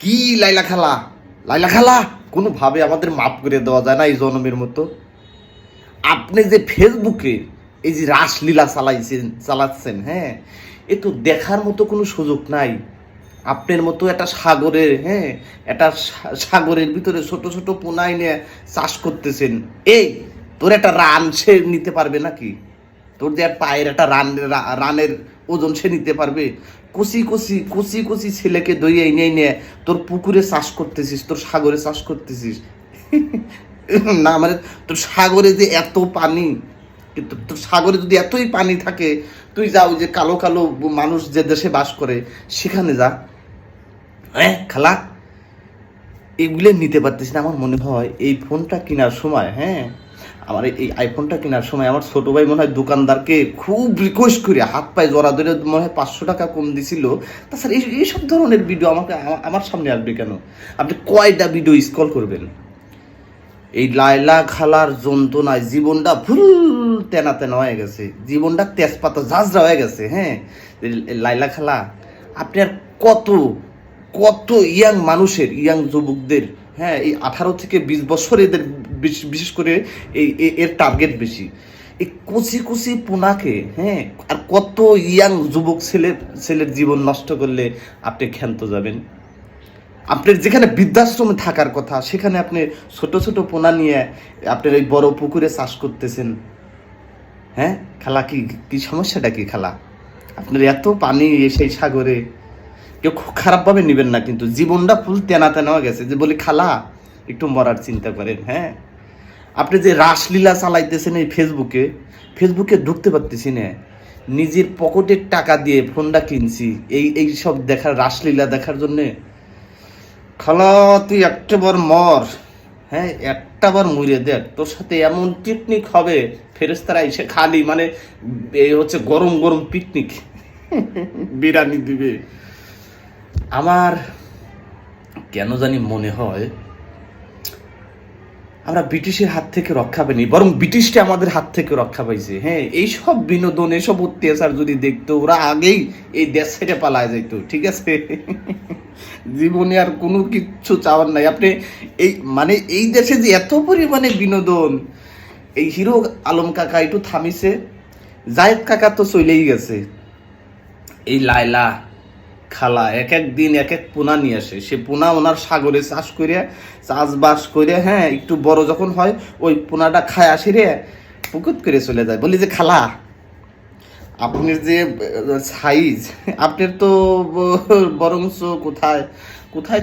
কি লাইলা খালা, লাইলা খালা, কোনোভাবে আমাদের মাফ করে দেওয়া যায় না এই জনমের মতো? আপনি যে ফেসবুকে এই যে রাসলীলা চালাচ্ছেন, হ্যাঁ, এ তো দেখার মতো কোনো সুযোগ নাই। আপনার মতো একটা সাগরের, হ্যাঁ, একটা সাগরের ভিতরে ছোট ছোট পোনা এনে চাষ করতেছেন। এই তোর একটা রান সে নিতে পারবে নাকি? তোর যে পায়ের একটা রানের ওজন সে নিতে পারবে? কচি কচি কচি কচি ছেলেকে দইয়ে এনে এনে তোর পুকুরে চাষ করতেছিস, তোর সাগরে চাষ করতেছিস। না মানে তোর সাগরে যে এত পানি, কিন্তু তোর সাগরে যদি এতই পানি থাকে, তুই যাও যে কালো কালো মানুষ যে দেশে বাস করে সেখানে যা। হ্যাঁ খালা, এগুলো নিতে পারতেছি না। আমার মনে হয় এই ফোনটা কেনার সময়, হ্যাঁ, আমার এই আইফোনটা কেনার সময় আমার ছোট ভাই মনে হয় দোকানদারকে খুব রিকোয়েস্ট করে হাত পায়ে জড়া ধরে মনে হয় 500 টাকা কম দিছিল। তাছাড়া এইসব ধরনের ভিডিও আমাকে আমার সামনে আসবে কেন? আপনি কয়টা ভিডিও স্ক্রল করবেন? এই লাইলা খালার যন্ত্রণায় জীবনটা ভুল তেনা তেনা হয়ে গেছে, জীবনটা তেজপাতা ঝাঁঝরা হয়ে গেছে। হ্যাঁ, লাইলা খালা, আপনি আর কত কত ইয়াং মানুষের, ইয়াং যুবকদের, হ্যাঁ, এই 18 থেকে 20 বছর এদের বিশেষ করে এর টার্গেট বেশি। এই কুচি কুচি পোনাকে, হ্যাঁ, আর কত ইয়াং যুবক ছেলের জীবন নষ্ট করলে আপনি ক্ষান্ত যাবেন? আপনার যেখানে বৃদ্ধাশ্রমে থাকার কথা সেখানে আপনি ছোট ছোট পোনা নিয়ে আপনার এই বড় পুকুরে চাষ করতেছেন। হ্যাঁ খালা, কি কি সমস্যাটা কি খালা? আপনার এত পানি সেই সাগরে, কেউ খারাপভাবে নেবেন না, কিন্তু জীবনটা ফুল তেনা তেনা হয়ে গেছে যে বলি খালা একটু মরার চিন্তা করেন। হ্যাঁ, আপনি যে রাসলীলা চালাইতেছেন এই ফেসবুকে ঢুকতে পারতেছি না। নিজের পকেটের টাকা দিয়ে ফোনটা কিনছি এই সব দেখার, রাসলীলা দেখার জন্যে। খালা তুই একটাবার মর, হ্যাঁ, একটাবার মরে দেখ, তোর সাথে এমন পিকনিক হবে ফেরেশতারা এসে খালি মানে এই হচ্ছে গরম গরম পিকনিক বিরিয়ানি দিবে। আমার কেন জানি মনে হয় আমরা ব্রিটিশের হাত থেকে রক্ষা পাইনি, বরং ব্রিটিশটা আমাদের হাত থেকে রক্ষা পাইছে। হ্যাঁ, এইসব বিনোদন, এইসব অত্যাচার যদি দেখতো ওরা আগেই এই দেশ থেকে পালায় যাইতো। ঠিক আছে, জীবনে আর কোনো কিচ্ছু চাওয়ার নাই। আপনি এই মানে এই দেশে যে এত পরিমাণে বিনোদন, এই হিরো আলম কাকা একটু থামিছে, জায়েদ কাকা তো চলেই গেছে, এই লাইলা খালা এক এক দিন এক এক পোনা নিয়ে আসে। সে পোনা ওনার সাগরে চাষবাস করে, হ্যাঁ, একটু বড় যখন হয় ওই পোনাটা খায় আসি রে পুকুত করে চলে যায়। বলি যে খালা, আপনার যে সাইজ, আপনার তো বরঞ্চ কোথায় কোথায়